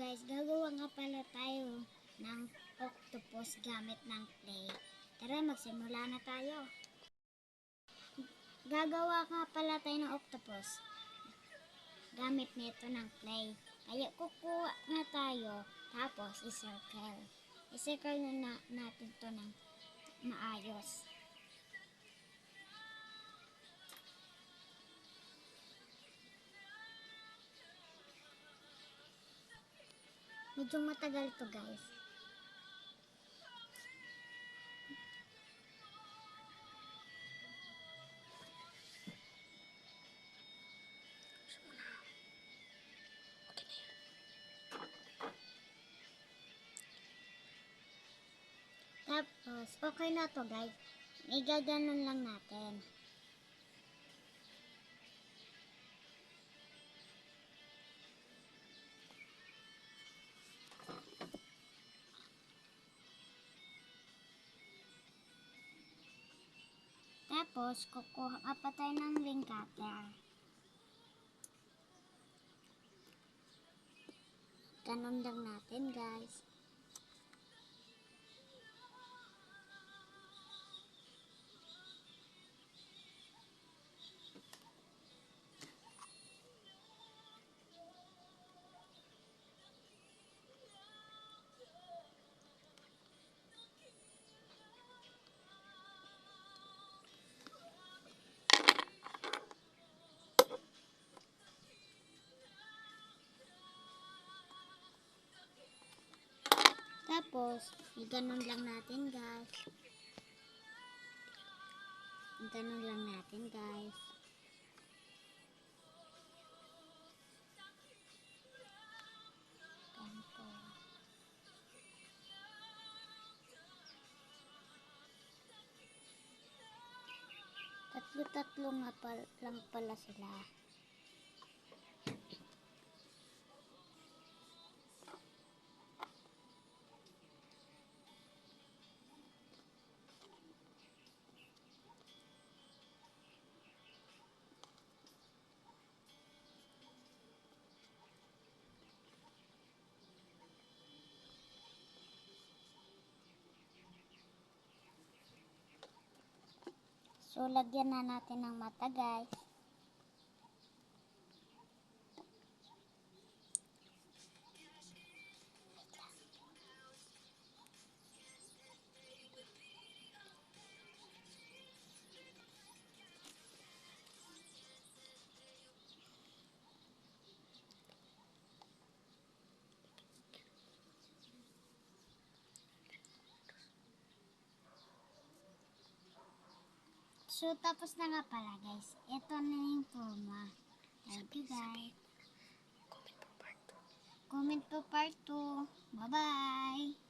guys, gagawa nga pala tayo ng octopus gamit ng clay. Tara, magsimula na tayo. Gagawa nga pala tayo ng octopus gamit nito ng clay. Kaya kukuha nga tayo, tapos i-circle. I-circle na natin to ng maayos. Medyo matagal to guys. Tapos, okay na to guys. Igaganon lang natin. Tapos, kukuha pa tayo ng ring cutter. Ganon lang natin guys. Tapos, iganon lang natin guys. Iganon lang natin guys. Ganito. Tatlo-tatlo nga lang pala sila. So, lagyan na natin ng mata guys. So, tapos na nga pala guys. Ito na yung forma. Thank you guys. Comment po part 2. Bye-bye.